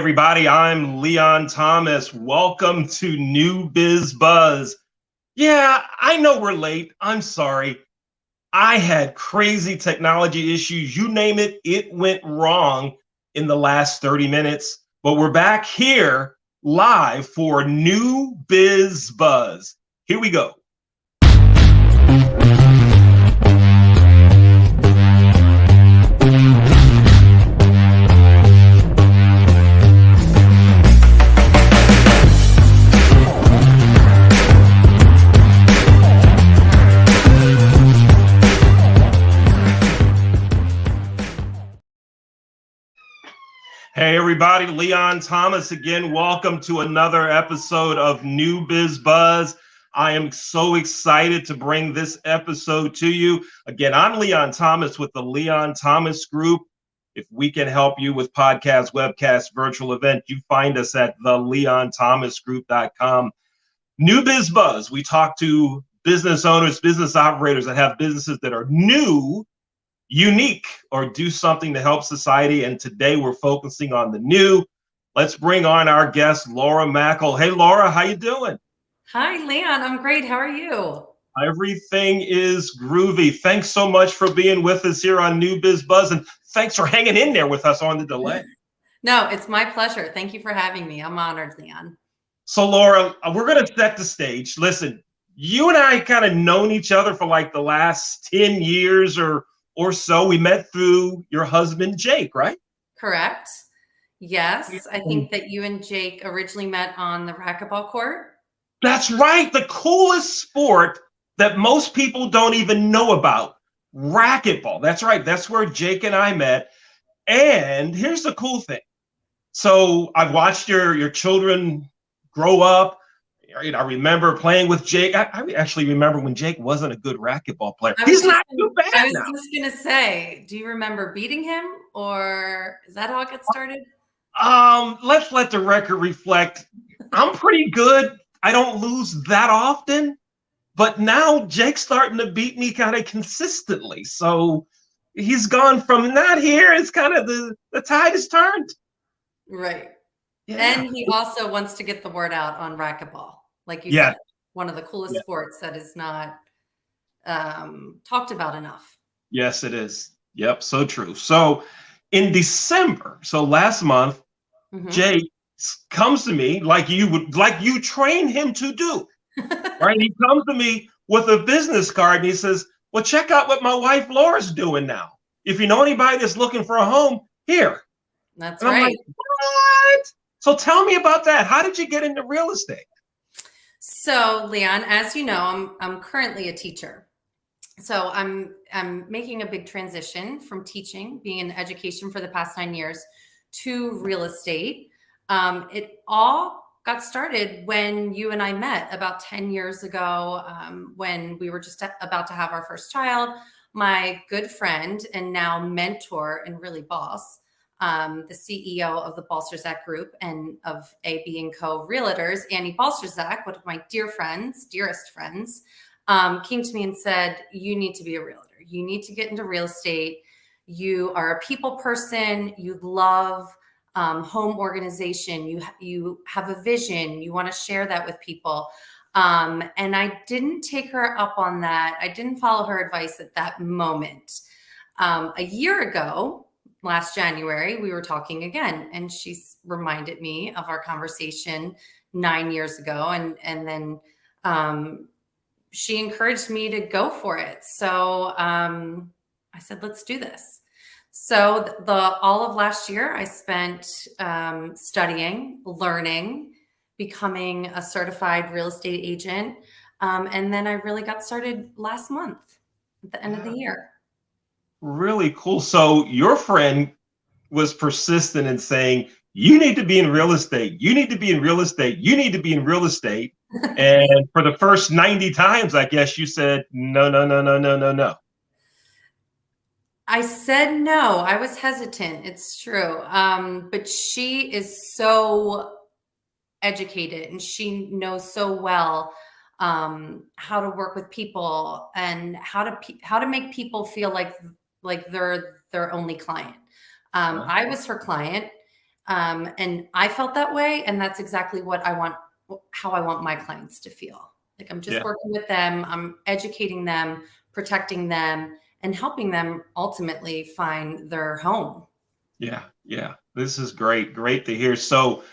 Everybody, I'm Leon Thomas. Welcome to New Bizz Buzz. Yeah, I know we're late. I'm sorry. I had crazy technology issues. You name it, it went wrong in the last 30 minutes. But we're back here live for New Bizz Buzz. Here we go. Hey everybody, Leon Thomas again. Welcome to another episode of New Bizz Buzz. I am so excited to bring this episode to you. Again, I'm Leon Thomas with the Leon Thomas Group. If we can help you with podcasts, webcasts, virtual event, you find us at theleonthomasgroup.com. New Bizz Buzz, we talk to business owners, business operators that have businesses that are new, unique, or do something to help society. And today we're focusing on the new. Let's bring on our guest, Laura Mackle. Hey, Laura, how you doing? Hi, Leon. I'm great. How are you? Everything is groovy. Thanks so much for being with us here on New Bizz Buzz, and thanks for hanging in there with us on the delay. No, it's my pleasure. Thank you for having me. I'm honored, Leon. So, Laura, we're going to set the stage. Listen, you and I kind of known each other for like the last 10 years or so. We met through your husband, Jake, right? Correct. Yes. I think that you and Jake originally met on the racquetball court. That's right. The coolest sport that most people don't even know about, racquetball. That's right. That's where Jake and I met. And here's the cool thing. So I've watched your children grow up. I remember playing with Jake. I actually remember when Jake wasn't a good racquetball player. He's not too bad now. I was just going to say, do you remember beating him, or is that how it got started? Let's let the record reflect. I'm pretty good. I don't lose that often, but now Jake's starting to beat me kind of consistently. So he's gone from not here. It's kind of the tide has turned. Right. Yeah. And he also wants to get the word out on racquetball. Like you said, one of the coolest sports that is not talked about enough. Yes, it is. Yep, so true. So in December, so last month, Jake comes to me like you train him to do. Right? He comes to me with a business card and he says, well, check out what my wife Laura's doing now. If you know anybody that's looking for a home, here. That's right. I'm like, what? So tell me about that. How did you get into real estate? So, Leon, as you know, I'm currently a teacher. So I'm making a big transition from teaching, being in education for the past 9 years, to real estate. It all got started when you and I met about 10 years ago, when we were just about to have our first child. My good friend and now mentor and really boss, the CEO of the Balcerzak Group and of AB & Co. Realtors, Annie Balcerzak, one of my dearest friends, came to me and said, you need to be a realtor. You need to get into real estate. You are a people person. You love home organization. You have a vision. You want to share that with people. And I didn't take her up on that. I didn't follow her advice at that moment. A year ago, last January, we were talking again, and she reminded me of our conversation 9 years ago. And then she encouraged me to go for it. So I said, let's do this. So all of last year, I spent studying, learning, becoming a certified real estate agent. And then I really got started last month at the end of the year. Really cool. So your friend was persistent in saying, you need to be in real estate. You need to be in real estate. You need to be in real estate. And for the first 90 times, I guess you said, no. I said no. I was hesitant. It's true. But she is so educated and she knows so well how to work with people and how to make people feel like they're their only client. I was her client. And I felt that way. And that's exactly what I want, how I want my clients to feel. Like I'm just Yeah. working with them, I'm educating them, protecting them, and helping them ultimately find their home. Yeah. Yeah. This is great. Great to hear. So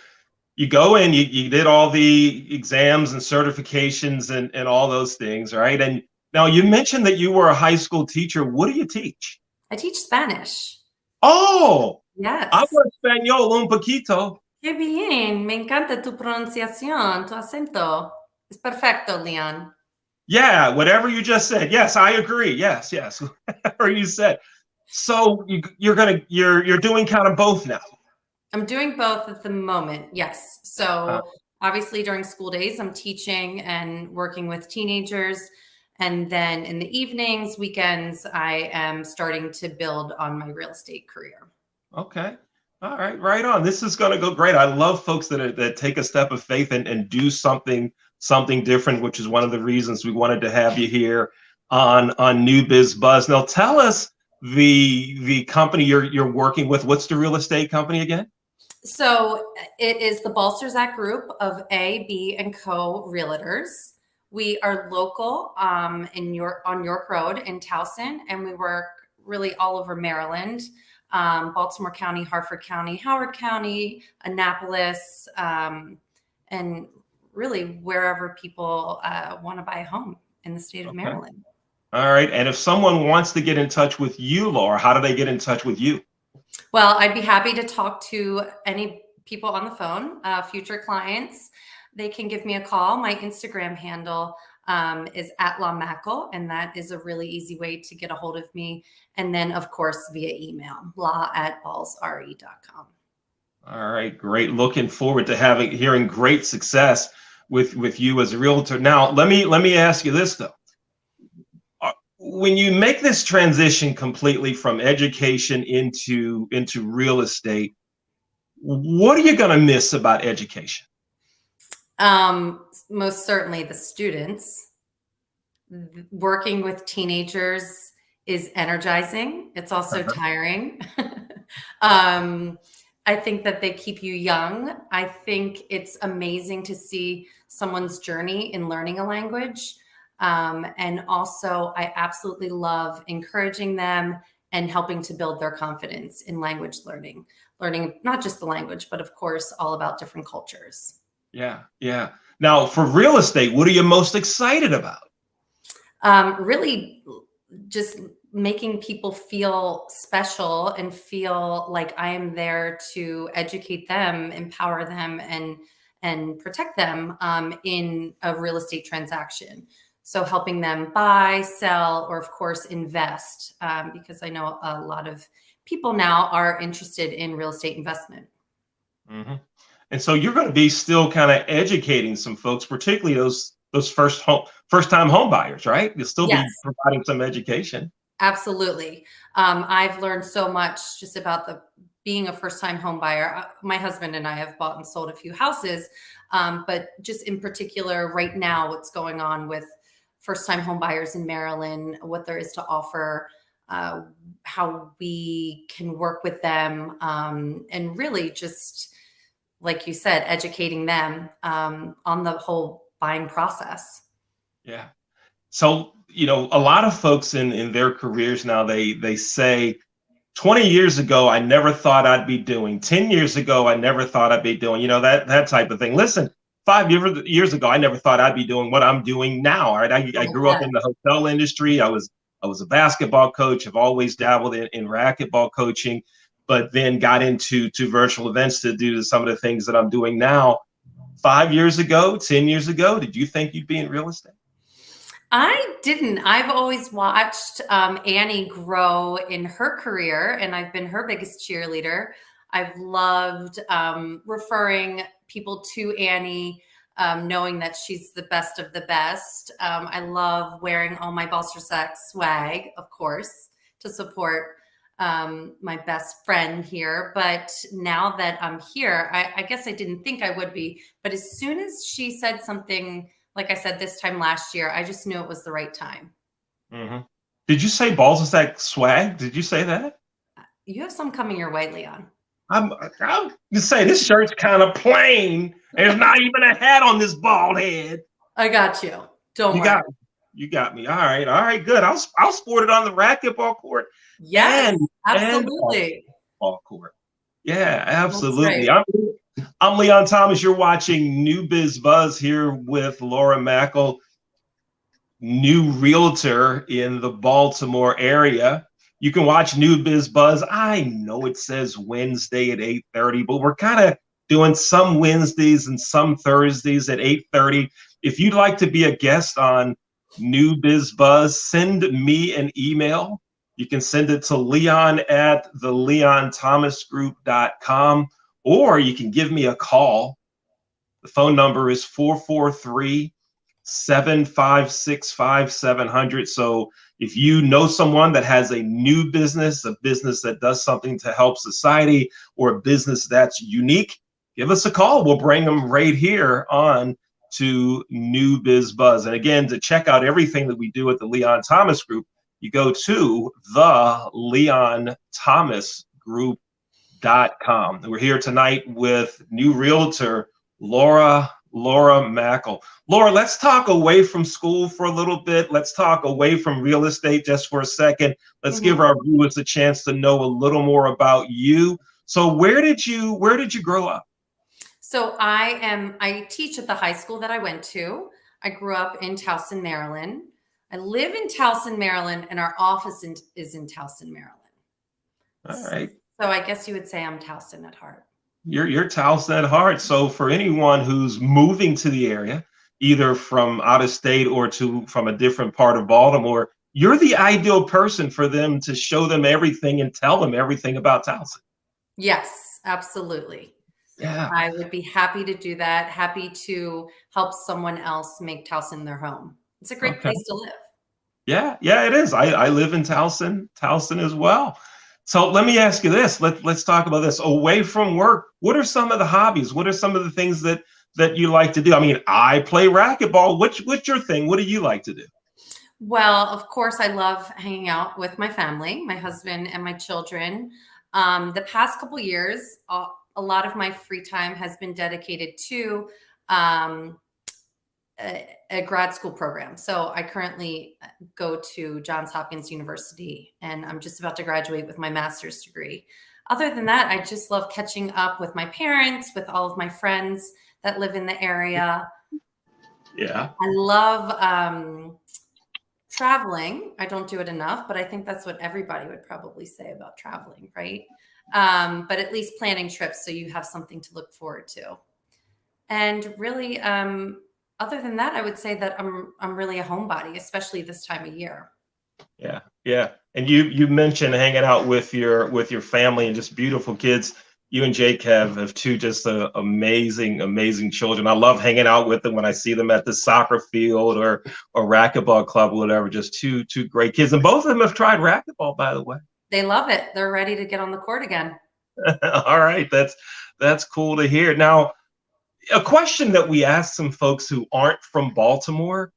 you go in, you did all the exams and certifications and all those things, right? And now you mentioned that you were a high school teacher. What do you teach? I teach Spanish. Oh, Yes. hablo español un poquito. Qué bien. Me encanta tu pronunciación, tu acento. Es perfecto, Leon. Yeah, whatever you just said. Yes, I agree. Yes, yes. Whatever you said. So you're doing kind of both now. I'm doing both at the moment. Yes. Uh, So obviously during school days, I'm teaching and working with teenagers. And then in the evenings, weekends, I am starting to build on my real estate career. okay. All right, right on. This is going to go great. I love folks that take a step of faith and do something different, which is one of the reasons we wanted to have you here on New Biz Buzz. Now, tell us the company you're working with. What's the real estate company again? So it is the Balcerzak Group of A, B, and Co. Realtors. We are local on York Road in Towson, and we work really all over Maryland, Baltimore County, Harford County, Howard County, Annapolis, and really wherever people want to buy a home in the state of Okay. Maryland. All right. And if someone wants to get in touch with you, Laura, how do they get in touch with you? Well, I'd be happy to talk to any people on the phone, future clients. They can give me a call. My Instagram handle is at La Mackle, and that is a really easy way to get a hold of me. And then, of course, via email, la@balzre.com. All right, great. Looking forward to hearing great success with you as a realtor. Now, let me ask you this though. When you make this transition completely from education into real estate, what are you going to miss about education? Most certainly the students. Working with teenagers is energizing. It's also tiring. I think that they keep you young. I think it's amazing to see someone's journey in learning a language. And also, I absolutely love encouraging them and helping to build their confidence in language learning not just the language, but of course, all about different cultures. Yeah, yeah. Now, for real estate, what are you most excited about? Really just making people feel special and feel like I am there to educate them, empower them, and protect them in a real estate transaction. So helping them buy, sell, or of course invest, because I know a lot of people now are interested in real estate investment. Mm-hmm. And so you're going to be still kind of educating some folks, particularly those first time home buyers, right? You'll still be Yes. providing some education. Absolutely. I've learned so much just about being a first-time home buyer. My husband and I have bought and sold a few houses, but just in particular, right now, what's going on with first-time home buyers in Maryland, what there is to offer, how we can work with them, and really just, like you said, educating them on the whole buying process. Yeah. So, a lot of folks in their careers now, they say 20 years ago, I never thought I'd be doing, 10 years ago, I never thought I'd be doing, that type of thing. Listen, 5 years ago, I never thought I'd be doing what I'm doing now. All right. I grew up in the hotel industry. I was a basketball coach. I've always dabbled in racquetball coaching, but then got into virtual events to do some of the things that I'm doing now. 5 years ago, 10 years ago, did you think you'd be in real estate? I didn't. I've always watched Annie grow in her career, and I've been her biggest cheerleader. I've loved referring people to Annie, knowing that she's the best of the best. I love wearing all my Balcerzak swag, of course, to support my best friend here. But now that I'm here, I guess I didn't think I would be. But as soon as she said something, like I said, this time last year, I just knew it was the right time. Mm-hmm. Did you say Balcerzak swag? Did you say that? You have some coming your way, Leon. I'm just saying this shirt's kind of plain. There's not even a hat on this bald head. I got you. Don't You worry. got you got me. All right, good. I'll sport it on the racquetball court Yes, and absolutely. ball court. Yeah, That's absolutely. right. I'm Leon Thomas. You're watching New Biz Buzz here with Laura Mackle, new realtor in the Baltimore area. You can watch New Biz Buzz. I know it says Wednesday at 8:30, but we're kind of doing some Wednesdays and some Thursdays at 8:30. If you'd like to be a guest on New Biz Buzz, send me an email. You can send it to Leon at theleonthomasgroup.com, or you can give me a call. The phone number is 443-756-5700. So if you know someone that has a new business, a business that does something to help society, or a business that's unique, give us a call. We'll bring them right here on to New Biz Buzz. And again, to check out everything that we do at the Leon Thomas Group, you go to theleonthomasgroup.com. We're here tonight with new realtor Laura Mackle. Laura, let's talk away from school for a little bit. Let's talk away from real estate just for a second. Let's give our viewers a chance to know a little more about you. So where did you grow up? So I teach at the high school that I went to. I grew up in Towson, Maryland. I live in Towson, Maryland, and our office is in Towson, Maryland. All right. So I guess you would say I'm Towson at heart. You're Towson at heart. So for anyone who's moving to the area, either from out of state or from a different part of Baltimore, you're the ideal person for them to show them everything and tell them everything about Towson. Yes, absolutely. Yeah. I would be happy to do that. Happy to help someone else make Towson their home. It's a great place to live. Yeah, it is. I live in Towson as well. So let me ask you this. Let's talk about this. Away from work, what are some of the hobbies? What are some of the things that you like to do? I mean, I play racquetball. What's your thing? What do you like to do? Well, of course, I love hanging out with my family, my husband and my children. The past couple years, a lot of my free time has been dedicated to a grad school program. So I currently go to Johns Hopkins University, and I'm just about to graduate with my master's degree. Other than that, I just love catching up with my parents, with all of my friends that live in the area. Yeah. I love traveling. I don't do it enough, but I think that's what everybody would probably say about traveling, right? But at least planning trips so you have something to look forward to. And really, other than that, I would say that I'm really a homebody, especially this time of year. Yeah. And you mentioned hanging out with your family and just beautiful kids. You and Jake have two just amazing children. I love hanging out with them when I see them at the soccer field or racquetball club or whatever. Just two great kids, and both of them have tried racquetball, by the way. They love it. They're ready to get on the court again. All right, that's cool to hear. Now, a question that we ask some folks who aren't from Baltimore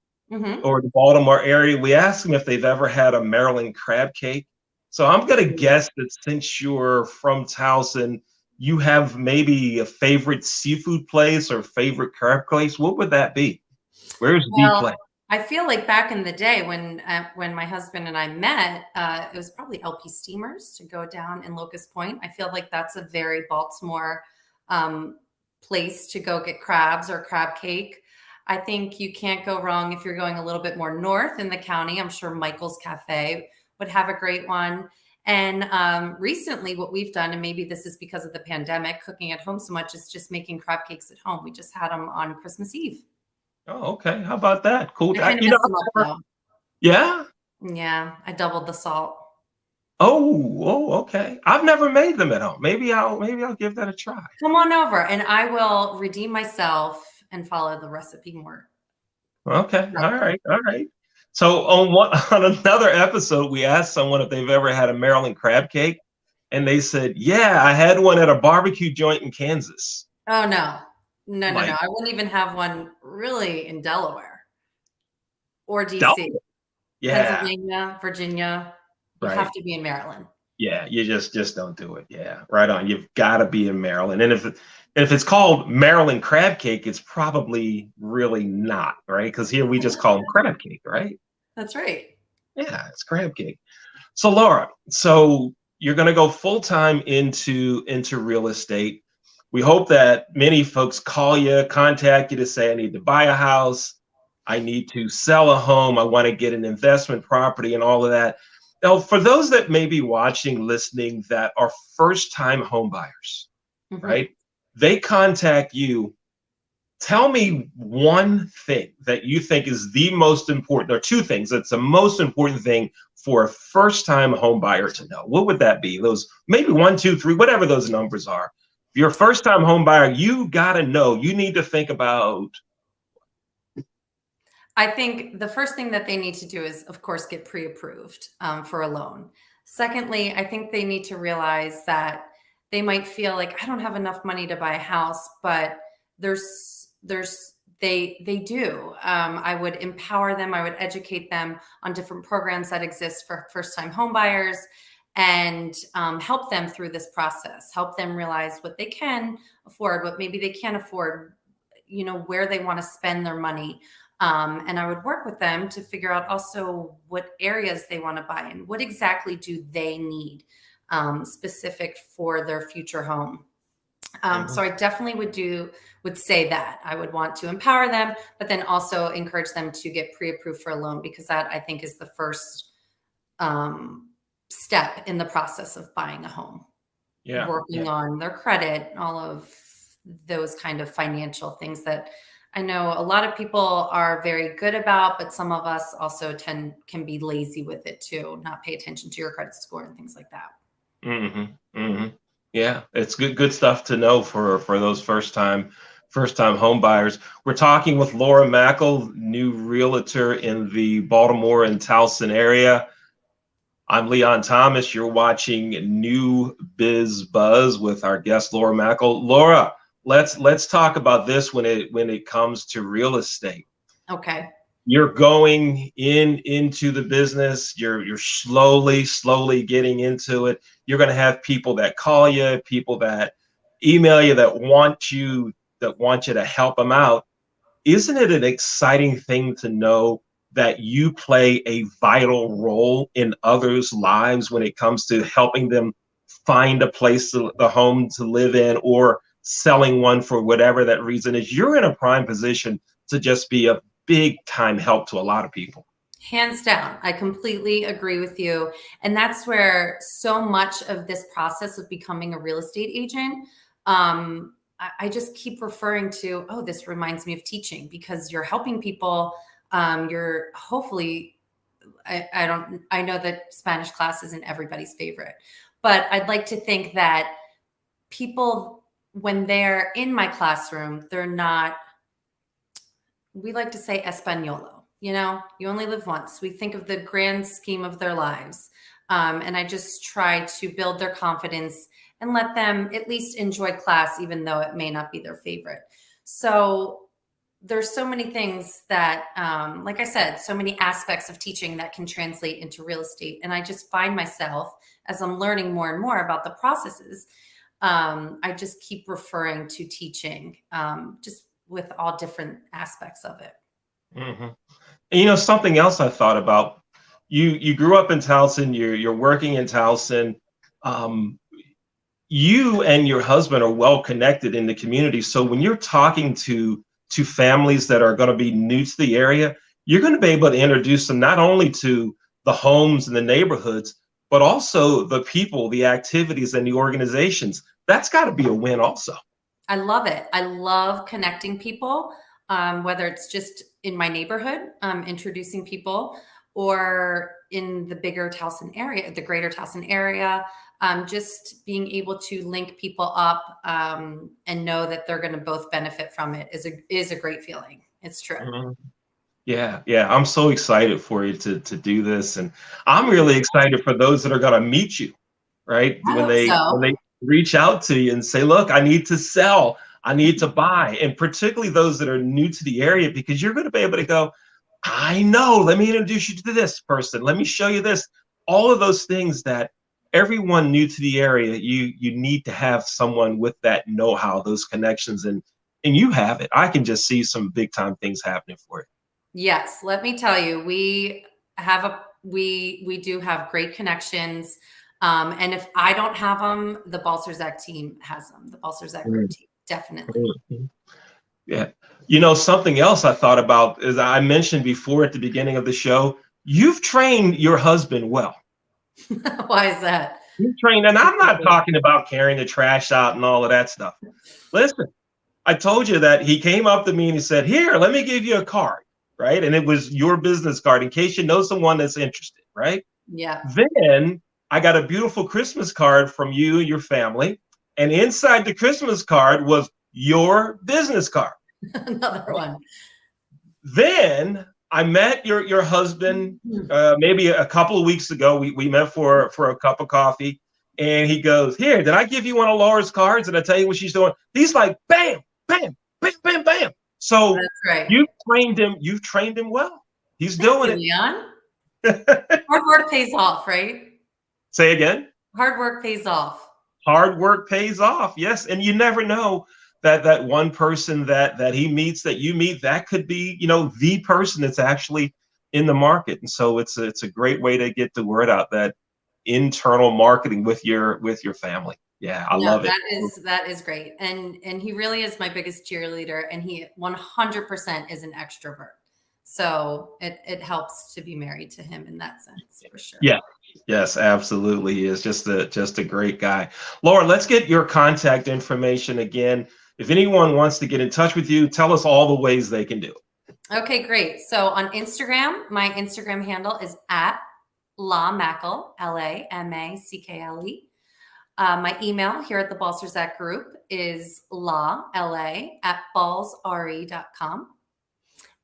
or the Baltimore area, we ask them if they've ever had a Maryland crab cake. So I'm going to guess that since you're from Towson, you have maybe a favorite seafood place or favorite crab place. What would that be? Where's the place? I feel like back in the day when my husband and I met, it was probably LP Steamers to go down in Locust Point. I feel like that's a very Baltimore place to go get crabs or crab cake. I think you can't go wrong if you're going a little bit more north in the county. I'm sure Michael's Cafe would have a great one. And recently what we've done, and maybe this is because of the pandemic, cooking at home so much, is just making crab cakes at home. We just had them on Christmas Eve. Oh, okay. How about that? Cool. I kind of messed them up, though. Yeah? Yeah, I doubled the salt. Oh, okay. I've never made them at home. Maybe I'll give that a try. Come on over and I will redeem myself and follow the recipe more. Okay. All right. So on another episode, we asked someone if they've ever had a Maryland crab cake, and they said, "Yeah, I had one at a barbecue joint in Kansas." Oh no. No. I wouldn't even have one really in Delaware or DC. Yeah. Pennsylvania, Virginia. You have to be in Maryland. Yeah, you just don't do it. Yeah, right on. You've got to be in Maryland. And if it's called Maryland crab cake, it's probably really not, right? Because here we just call them crab cake, right? That's right. Yeah, it's crab cake. So Laura, so you're going to go full time into real estate. We hope that many folks call you, contact you to say, I need to buy a house, I need to sell a home, I want to get an investment property, and all of that. Now, for those that may be watching, listening, that are first time home buyers, Mhm. right? They contact you. Tell me one thing that you think is the most important, or two things that's the most important thing for a first-time home buyer to know. What would that be? Those maybe one, two, three, whatever those numbers are. If you're a first-time home buyer, you got to know. You need to think about. I think the first thing that they need to do is, of course, get pre-approved for a loan. Secondly, I think they need to realize that they might feel like I don't have enough money to buy a house, but they do. I would empower them. I would educate them on different programs that exist for first-time home buyers and help them through this process. Help them realize what they can afford, what maybe they can't afford, where they want to spend their money. And I would work with them to figure out also what areas they want to buy and what exactly do they need specific for their future home. So I definitely would say that I would want to empower them, but then also encourage them to get pre-approved for a loan, because that I think is the first step in the process of buying a home. Yeah, Working on their credit, all of those kind of financial things that I know a lot of people are very good about, but some of us also can be lazy with it too, not pay attention to your credit score and things like that. Yeah, it's good stuff to know for those first time home buyers. We're talking with Laura Mackle, new realtor in the Baltimore and Towson area. I'm Leon Thomas. You're watching New Biz Buzz with our guest Laura Mackle. Laura, let's talk about this when it comes to real estate. Okay. You're going into the business. You're slowly getting into it. You're going to have people that call you, people that email you, that want you to help them out. Isn't it an exciting thing to know that you play a vital role in others' lives when it comes to helping them find a place, a home to live in, or selling one for whatever that reason is? You're in a prime position to just be a big time help to a lot of people. Hands down. I completely agree with you. And that's where so much of this process of becoming a real estate agent, I just keep referring to, oh, this reminds me of teaching, because you're helping people. You're hopefully, I know that Spanish class isn't everybody's favorite, but I'd like to think that people, when they're in my classroom, they're not, we like to say Españolo, you only live once. We think of the grand scheme of their lives. And I just try to build their confidence and let them at least enjoy class, even though it may not be their favorite. So there's so many things that, like I said, so many aspects of teaching that can translate into real estate. And I just find myself, as I'm learning more and more about the processes, I just keep referring to teaching, just with all different aspects of it. And something else I thought about, you grew up in Towson, you're working in Towson. You and your husband are well connected in the community. So when you're talking to families that are going to be new to the area, you're going to be able to introduce them not only to the homes and the neighborhoods, but also the people, the activities, and the organizations. That's got to be a win also. I love it. I love connecting people, whether it's just in my neighborhood, introducing people, or in the bigger Towson area, the greater Towson area, just being able to link people up and know that they're going to both benefit from it is a great feeling. It's true. Yeah. I'm so excited for you to do this, and I'm really excited for those that are going to meet you, right? I When hope they reach out to you and say, "Look, I need to sell, I need to buy," and particularly those that are new to the area, because you're going to be able to go, "I know. Let me introduce you to this person. Let me show you this." All of those things that everyone new to the area, you need to have someone with that know-how, those connections, and you have it. I can just see some big time things happening for you. Yes, let me tell you, we do have great connections. And if I don't have them, the Balcerzak team has them. The Balcerzak Group team, definitely. Yeah. Something else I thought about is I mentioned before at the beginning of the show, you've trained your husband well. Why is that? You've trained, and I'm not talking about carrying the trash out and all of that stuff. Listen, I told you that he came up to me and he said, "Here, let me give you a card," right? And it was your business card in case you know someone that's interested, right? Yeah. Then I got a beautiful Christmas card from you and your family. And inside the Christmas card was your business card. Another one. Then I met your husband maybe a couple of weeks ago. We met for a cup of coffee. And he goes, "Here, did I give you one of Laura's cards? Did I tell you what she's doing?" He's like, bam, bam, bam, bam, bam. So that's right. You've trained him well. He's doing it. Leon. Hard work pays off, right? Say again. Hard work pays off. Hard work pays off. Yes. And you never know that one person that he meets, that you meet, that could be, the person that's actually in the market. And so it's a great way to get the word out, that internal marketing with your family. Yeah, I love it. That is great. And he really is my biggest cheerleader, and he 100% is an extrovert. So it helps to be married to him in that sense, for sure. Yeah. Yes, absolutely. He is just a great guy. Laura, let's get your contact information again. If anyone wants to get in touch with you, tell us all the ways they can do it. Okay, great. So on Instagram, my Instagram handle is at Mackle, LAMACKLE. My email here at the Balcerzak Group is LA@ballsre.com.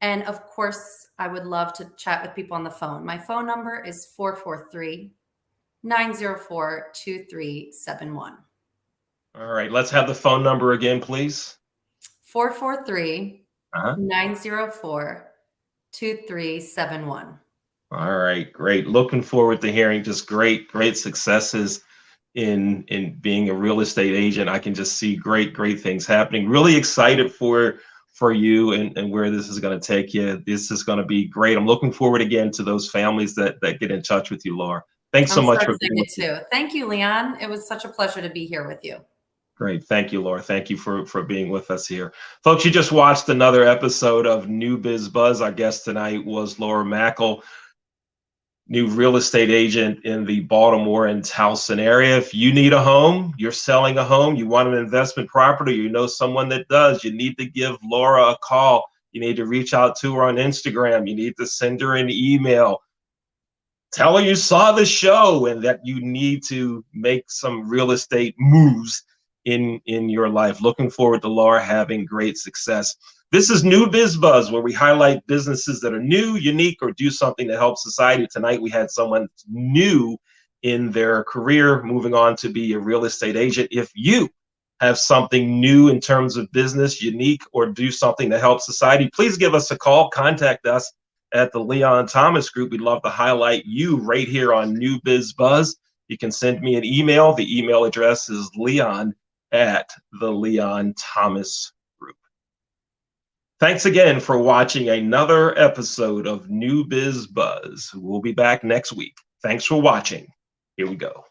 And of course, I would love to chat with people on the phone. My phone number is 443-904-2371. All right, let's have the phone number again, please. 443-904-2371. All right, great. Looking forward to hearing just great successes in being a real estate agent. I can just see great things happening. Really excited for you and where this is going to take you. This is going to be great. I'm looking forward again to those families that get in touch with you, Laura. Thanks so much for being with me. Thank you, Leon. It was such a pleasure to be here with you. Great. Thank you, Laura. Thank you for being with us here. Folks, you just watched another episode of New Bizz Buzz. Our guest tonight was Laura Mackle, new real estate agent in the Baltimore and Towson area. If you need a home, you're selling a home, you want an investment property, you know someone that does, you need to give Laura a call. You need to reach out to her on Instagram. You need to send her an email. Tell her you saw the show and that you need to make some real estate moves in your life. Looking forward to Laura having great success. This is New Bizz Buzz, where we highlight businesses that are new, unique, or do something that helps society. Tonight, we had someone new in their career, moving on to be a real estate agent. If you have something new in terms of business, unique, or do something that helps society, please give us a call. Contact us at the Leon Thomas Group. We'd love to highlight you right here on New Bizz Buzz. You can send me an email. The email address is leon@the-leon-thomas. Thanks again for watching another episode of New Bizz Buzz. We'll be back next week. Thanks for watching. Here we go.